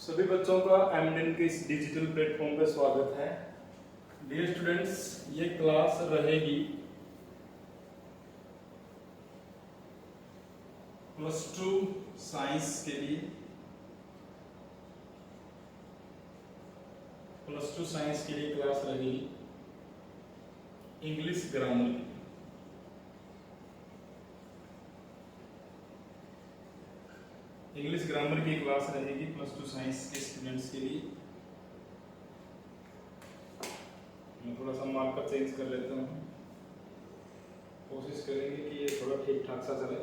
सभी बच्चों का एमडेन के इस डिजिटल प्लेटफॉर्म पे स्वागत है। डियर स्टूडेंट्स, ये क्लास रहेगी +2 साइंस के लिए। +2 साइंस के लिए क्लास रहेगी इंग्लिश ग्रामर की। इंग्लिश ग्रामर की क्लास रहेगी +2 साइंस के स्टूडेंट्स के लिए। मैं थोड़ा सा मार्कर चेंज कर लेता हूँ, कोशिश करेंगे कि ये थोड़ा ठीक ठाक सा चले।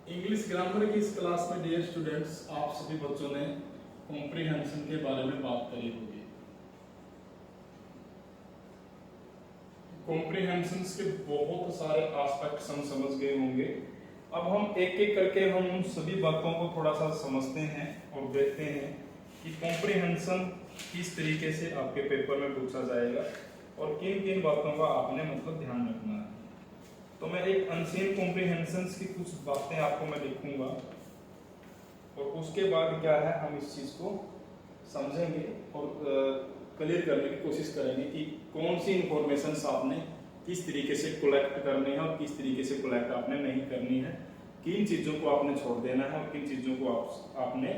इंग्लिश ग्रामर की इस क्लास में डियर स्टूडेंट्स, आप सभी बच्चों ने कॉम्प्रिहेंशन के बारे में बात करी होगी। कॉम्प्रिहेंशंस के बहुत सारे एस्पेक्ट्स हम समझ गए होंगे। अब हम एक एक करके हम उन सभी बातों को थोड़ा सा समझते हैं और देखते हैं कि कॉम्प्रिहेंशन किस तरीके से आपके पेपर में पूछा जाएगा और किन किन बातों का आपने मतलब ध्यान रखना है। तो मैं एक अनसीन कॉम्प्रिहेंशंस की कुछ बातें आपको मैं लिखूंगा और उसके बाद क्या है, हम इस चीज को समझेंगे और क्लियर करने की कोशिश करेंगे कि कौन सी इंफॉर्मेशन आपने किस तरीके से कलेक्ट करनी है और किस तरीके से कलेक्ट आपने नहीं करनी है, किन चीजों को आपने छोड़ देना है और किन चीजों को आपने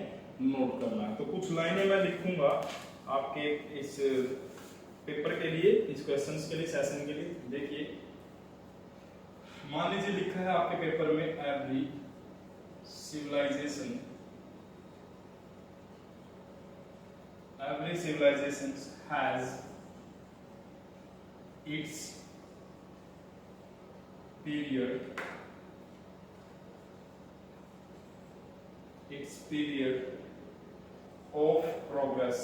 नोट करना है। तो कुछ लाइनें मैं लिखूंगा आपके इस पेपर के लिए, इस क्वेश्चंस के लिए, सेशन के लिए। देखिए, मान लीजिए लिखा है आपके पेपर में every civilisation has its period of progress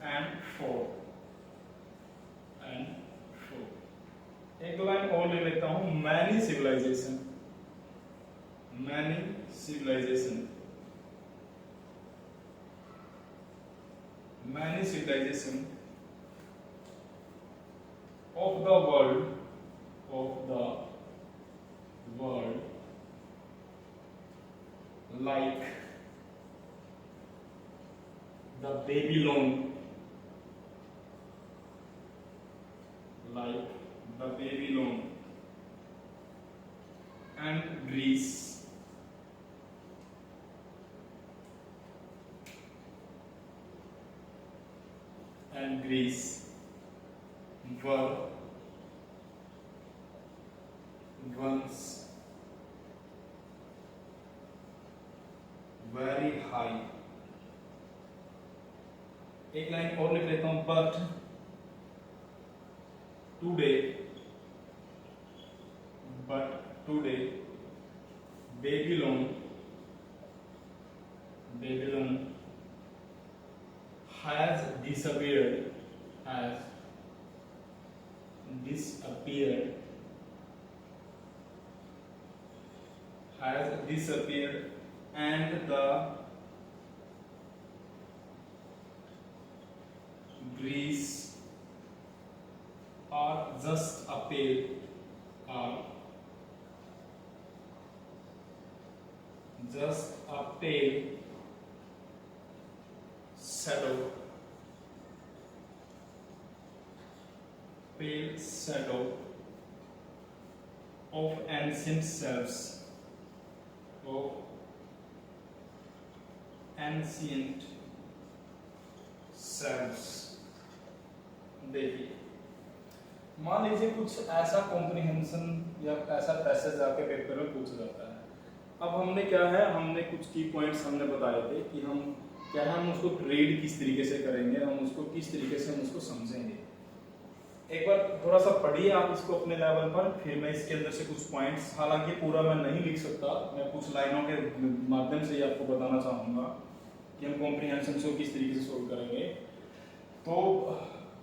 and fall। एक लाइन और ले लेता हूं, many civilization of the world like the Babylon and Greece were once very high। एक लाइन और लिख लेता हूं, but today Babylon has disappeared and the Greece are just a pale shadow of ancient selves देखिए, मान लीजिए कुछ ऐसा कॉम्प्रिहेंशन या ऐसा पैसेज आपके पेपर में पूछा जाता है। अब हमने क्या है, हमने कुछ की पॉइंट्स हमने बताए थे कि हम क्या है, हम उसको रीड किस तरीके से करेंगे, हम उसको किस तरीके से हम उसको समझेंगे। एक बार थोड़ा सा पढ़िए आप इसको अपने लेवल पर, फिर मैं इसके अंदर से कुछ पॉइंट्स, हालांकि पूरा मैं नहीं लिख सकता, मैं कुछ लाइनों के माध्यम से ही आपको बताना चाहूंगा कि हम कॉम्प्रिहेंशन को किस तरीके से सोल्व करेंगे। तो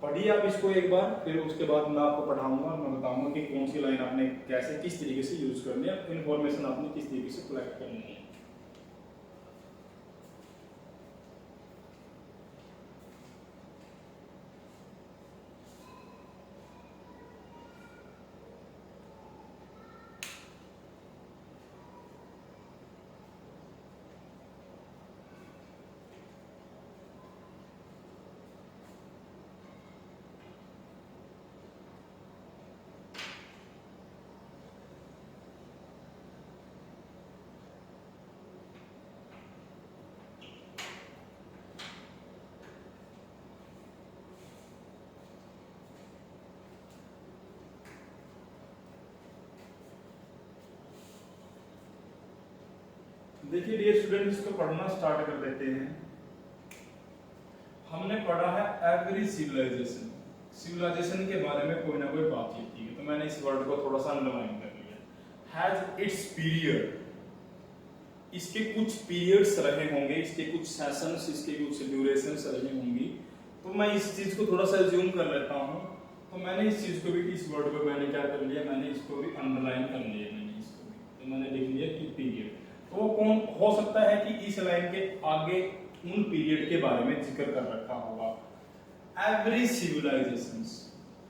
पढ़िए आप इसको एक बार, फिर उसके बाद मैं आपको पढ़ाऊंगा, मैं बताऊंगा कि कौन सी लाइन आपने कैसे किस तरीके से यूज करनी है, इन्फॉर्मेशन आपने किस तरीके से कलेक्ट करनी है। देखिए डियर स्टूडेंट, इसको पढ़ना स्टार्ट कर देते हैं। हमने पढ़ा है एवरी सिविलाइजेशन, सिविलाइजेशन के बारे में कोई ना कोई बातचीत की है, तो मैंने इस वर्ड को थोड़ा सा अंडरलाइन कर लिया। हैज इट्स पीरियड, इसके कुछ पीरियड्स रहे होंगे, इसके कुछ सेशंस, इसके कुछ ड्यूरेशंस रही होंगी, तो मैं इस चीज को थोड़ा सा ज्यूम कर लेता हूँ। तो मैंने इस चीज को भी, इस वर्ड को मैंने क्या कर लिया, मैंने इसको भी अंडरलाइन कर लिया, मैंने इसको भी, तो मैंने लिख लिया कि पीरियड। तो वो कौन हो सकता है कि इस लाइन के आगे उन पीरियड के बारे में जिक्र कर रखा होगा। एवरी सिविलाइजेशंस,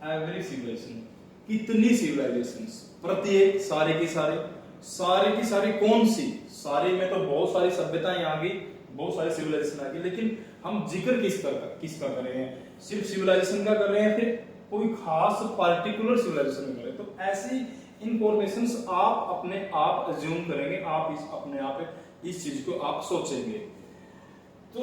एवरी सिविलाइजेशन, कितनी सिविलाइजेशंस, प्रत्येक, सारे की सारी कौन सी, सारे में तो बहुत सारी सभ्यताएं आ गई, बहुत सारी सिविलाइजेशन आ गई, लेकिन हम जिक्र किसका कर रहे हैं, सिर्फ सिविलाइजेशन का कर रहे हैं, फिर कोई खास पार्टिकुलर सिविलाइजेशन कर रहे हैं। तो ऐसी इंफॉर्मेशंस आप अपने आप अज्यूम करेंगे, आप इस अपने आप इस चीज को आप सोचेंगे। तो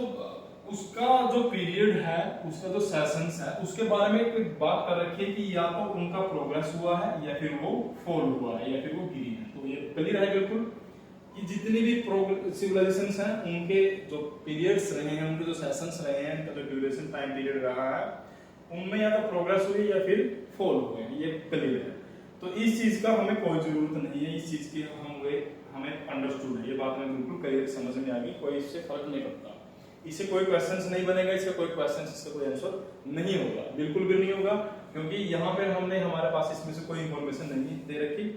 उसका जो पीरियड है, उसका जो सेशंस है, उसके बारे में कोई बात कर रखी है कि या तो उनका प्रोग्रेस हुआ है, या फिर वो फॉल हुआ है, या फिर वो गिरी है। तो ये क्लियर है बिल्कुल कि जितनी भी सिविलाइजेशंस हैं, उनके जो पीरियड्स रहे हैं, उनके जो सेशंस रहे हैं, उनका जो ड्यूरेशन टाइम पीरियड रहा है, उनमें या तो प्रोग्रेस हुई या फिर फॉल हुए, ये क्लियर है। तो इस चीज का हमें कोई जरूरत नहीं है, इस चीज की हमें अंडरस्टूड है, ये बात हमें बिल्कुल क्लियर समझ में आ गई, कोई इससे फर्क नहीं पड़ता, इससे कोई क्वेश्चंस नहीं बनेगा, इसका कोई क्वेश्चंस, इसका कोई आंसर नहीं होगा, बिल्कुल भी नहीं होगा, क्योंकि यहाँ पे हमने हमारे पास इसमें से कोई इंफॉर्मेशन नहीं दे रखी।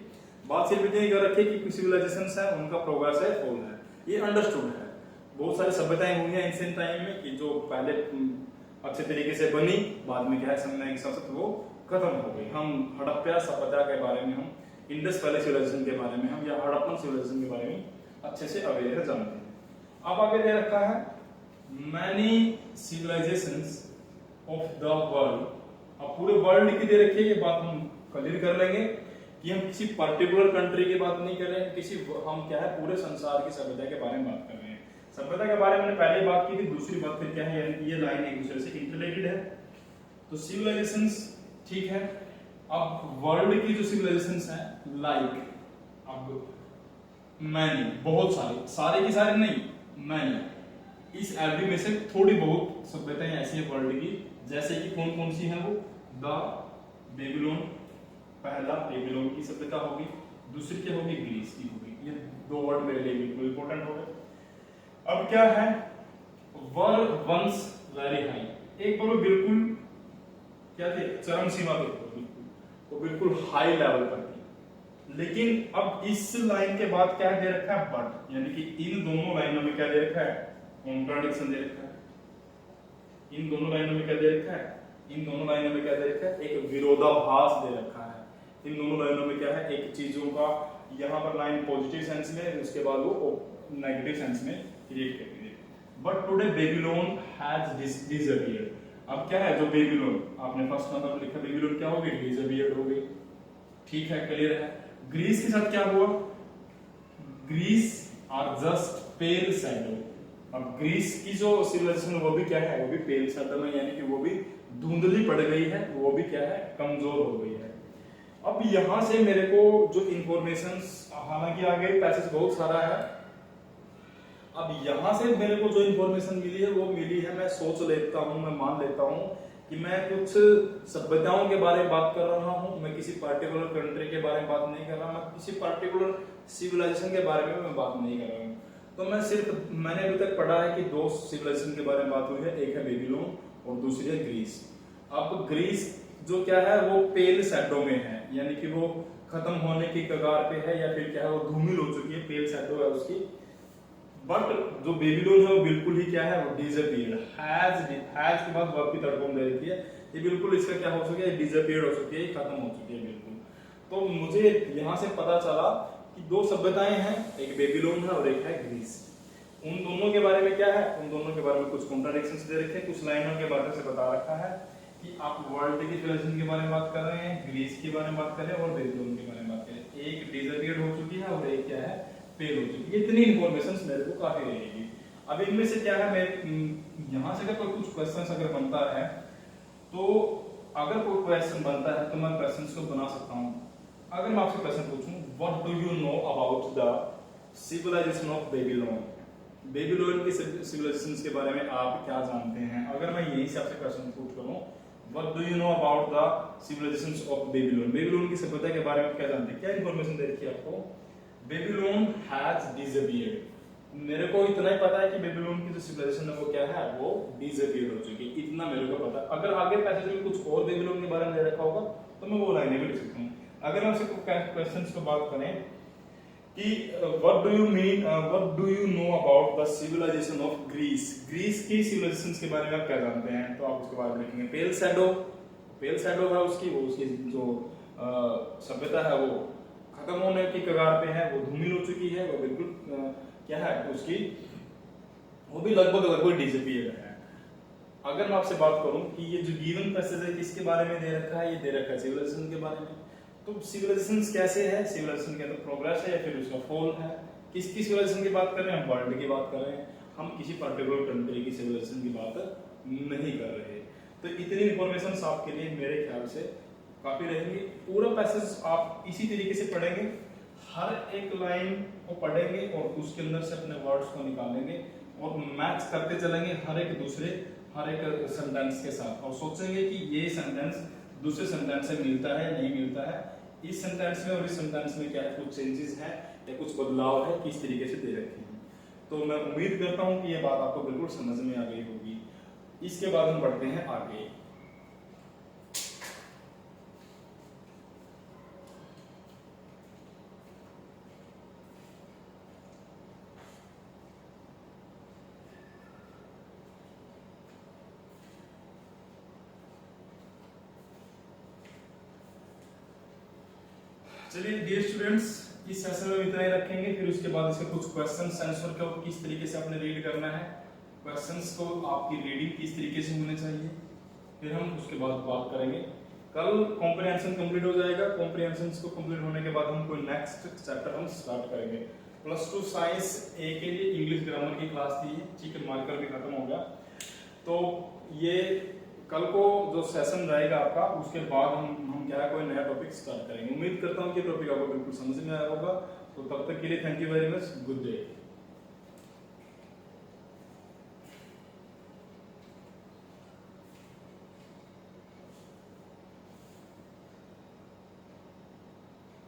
बात सिर्फ इतनी कर रखी कि सिविलाइजेशंस है, उनका प्रोग्रेस है, फॉल है, ये अंडरस्टूड है। बहुत सारी सभ्यताएं हुई हैं एंशिएंट टाइम में कि जो पहले अच्छे तरीके से बनी, बाद में क्या है समय के साथ वो खत्म हो गई। हम हड़प्पा सभ्यता के बारे में, हम इंडस वैली सिविलाइजेशन के बारे में, हम या हड़प्पन सिविलाइजेशन के बारे में अच्छे से अवेयर है, जानते हैं। अब आगे दे रखा है many civilisations of the world. अब पूरे वर्ल्ड की दे रखी है, ये बात हम क्लियर कर लेंगे कि हम किसी पर्टिकुलर कंट्री की बात नहीं कर रहे हैं, किसी हम क्या है पूरे संसार की सभ्यता के बारे में बात कर रहे हैं। सभ्यता के बारे में मैंने पहले बात की थी, दूसरी बात फिर क्या है, यानी कि ये लाइन एक दूसरे से इंटरलेटेड है। तो सिविलाइजेशंस ठीक है। अब वर्ल्ड की जो सिविलाइजेशंस हैं, लाइक अब मैनी, बहुत सारे की सारे नहीं, मैनी, इस एवरी में से थोड़ी बहुत सभ्यताएं ऐसी है वर्ल्ड की, जैसे कि कौन कौन सी हैं वो, द बेबीलोन, पहला बेबीलोन की सभ्यता होगी, दूसरी क्या होगी, ग्रीस की होगी। ये दो वर्ड मेरे लिए बिल्कुल इंपॉर्टेंट हो गए। अब क्या है, वर वंस वेरी हाई, एक बार बिल्कुल क्या थे, चरम सीमा पे बिल्कुल, वो बिल्कुल हाई लेवल पर थी। लेकिन अब इस लाइन के बाद क्या दे रखा है, बट, यानी कि इन दोनों लाइनों में क्या दे रखा है, कॉन्ट्राडिक्शन दे रखा है। इन दोनों लाइनों में क्या दे रखा है, इन दोनों लाइनों में क्या दे रखा है, एक विरोधाभास दे रखा है। इन दोनों लाइनों में क्या है, एक चीजों का यहाँ पर लाइन पॉजिटिव सेंस में, उसके बाद वो नेगेटिव सेंस में क्रिएट करती है। But today Babylon has disappeared. अब क्या है, जो बेबीलोन आपने फर्स्ट नंबर लिखा, बेबीलोन क्या हो गई, डिसअपीयर्ड हो गई, ठीक है, क्लियर है। ग्रीस के साथ क्या हुआ, Greece are just pale shadow. अब ग्रीस की जो सिविलाइजेशन वो भी क्या है, वो भी पेल शैडो में, यानी कि वो भी धुंधली पड़ गई है, वो भी क्या है, कमजोर हो गई है। अब यहां से मेरे को जो इंफॉर्मेशन, हालांकि आगे पैसेज बहुत सारा है, अब यहां से मेरे को जो इंफॉर्मेशन मिली है वो मिली है, मैं सोच लेता हूं, मैं मान लेता हूं कि मैं कुछ सभ्यताओं के बारे में बात कर रहा हूं, मैं किसी पर्टिकुलर कंट्री के बारे में बात नहीं कर रहा, मैं किसी पर्टिकुलर सिविलाइजेशन के बारे में मैं बात नहीं कर रहा हूं। तो मैंने अभी तक पढ़ा है कि दो सिविलाइजेशन के बारे में बात हुई है, एक है बेबीलोन और दूसरी है ग्रीस। अब ग्रीस जो क्या है वो पेल शैडो में है, यानी कि वो खत्म होने की कगार पे है, या फिर क्या है वो धूमिल हो चुकी है, पेल शैडो है उसकी। बट जो बेबीलोन है वो बिल्कुल ही क्या है वो डिसअपीयर्ड, हैज के बाद वर्ब की थर्ड फॉर्म दे रखी है, ये बिल्कुल इसका क्या हो चुकी है, डिसअपीयर्ड हो चुकी है, खत्म हो चुकी है बिल्कुल। तो मुझे यहाँ से पता चला कि दो सभ्यताएं हैं, एक बेबीलोन है और एक है ग्रीस। उन दोनों के बारे में क्या है, उन दोनों के बारे में कुछ कॉन्ट्राडिक्शंस दे रखे हैं, कुछ लाइनों के बारे से बता रखा है कि आप वर्ल्ड की सिविलाइजेशन के बारे में बात कर रहे हैं, ग्रीस के बारे में बात कर रहे हैं और बेबीलोन के बारे में बात कर रहे हैं। एक डिसअपीयर्ड हो चुकी है और एक क्या है फेल हो चुकी है। इतनी इन्फॉर्मेशन मेरे को काफी रहेगी। अब इनमें से क्या है, मैं यहाँ से अगर कोई कुछ क्वेश्चन अगर बनता है तो अगर कोई क्वेश्चन बनता है तो मैं क्वेश्चन को बना सकता हूँ। अगर मैं आपसे क्वेश्चन पूछूं, what do you know about the civilisation of Babylon, Babylon की सिविलाइजेशन के बारे में आप क्या जानते हैं, अगर मैं यही से आपसे क्वेश्चन पूछ करूं, what do you know about the civilisation of Babylon, Babylon की सभ्यता के बारे में क्या जानते हैं, क्या इंफॉर्मेशन दे रखी है आपको, बेबीलोन हैज डिसअपीयर्ड। मेरे को इतना ही पता है कि बेबीलोन की जो सिविलाइजेशन है वो क्या है, वो डिसअपीयर्ड हो चुकी है, इतना मेरे को पता है। अगर आगे पैसेज में कुछ और बेबीलोन के बारे में दे रखा होगा तो मैं वो लाइनें भी लिख सकता हूँ। अगर हम आपसे क्वेश्चंस को बात करें कि what do you mean, what do you know about the civilisation of Greece, Greece की सिविलाइजेशन के बारे में आप क्या जानते हैं, तो आप उसके बारे में लिखेंगे पेल शैडो, पेल शैडो है उसकी, वो उसकी जो सभ्यता है वो खत्म होने की कगार पे है, वो धूमिल हो चुकी है, वो बिल्कुल क्या है उसकी, वो भी लगभग डिसअपीयर है। अगर मैं आपसे बात करूं कि ये जो गिवन पैसेज है किसके बारे में दे रखा है, ये दे रखा है सिविलाइजेशन के बारे में। तो सिविलाइजेशन कैसे है, सिविलाइजेशन क्या तो प्रोग्रेस है या फिर उसका फॉल है, किसकी सिविलाइजेशन की बात कर रहे हैं, हम वर्ल्ड की बात कर रहे हैं, हम किसी पर्टिकुलर कंट्री की सिविलाइजेशन की बात नहीं कर रहे। तो इतनी इंफॉर्मेशन आपके लिए मेरे ख्याल से काफी रहेंगी। पूरा पैसेज आप इसी तरीके से पढ़ेंगे, हर एक लाइन को पढ़ेंगे और उसके अंदर से अपने वर्ड्स को निकालेंगे और मैच करते चलेंगे हर एक सेंटेंस के साथ, और सोचेंगे कि ये सेंटेंस दूसरे सेंटेंस से मिलता है नहीं मिलता है, इस सेंटेंस में और इस सेंटेंस में क्या कुछ चेंजेस है या कुछ बदलाव है, किस तरीके से दे रखे हैं। तो मैं उम्मीद करता हूं कि ये बात आपको बिल्कुल समझ में आ गई होगी। इसके बाद हम बढ़ते हैं आगे। चलिए डियर स्टूडेंट्स, इस सेशन में इतना ही रखेंगे, फिर उसके बाद इसके कुछ क्वेश्चंस आंसर को किस तरीके से आपने रीड करना है, क्वेश्चंस को आपकी रीडिंग किस तरीके से होनी चाहिए, फिर हम उसके बाद बात करेंगे। कल कॉम्प्रिहेंशन कंप्लीट हो जाएगा, कॉम्प्रिहेंशन को कंप्लीट होने के बाद हम कोई नेक्स्ट चैप्टर हम स्टार्ट करेंगे। +2 साइंस ए के लिए इंग्लिश ग्रामर की क्लास थी, ठीक है, मार्कर भी खत्म हो गया। तो ये कल को जो सेशन रहेगा आपका, उसके बाद हम क्या है कोई नया टॉपिक स्टार्ट करेंगे। उम्मीद करता हूँ कि टॉपिक आपको बिल्कुल समझ में आया होगा। तो तब तक के लिए thank you very much, good day.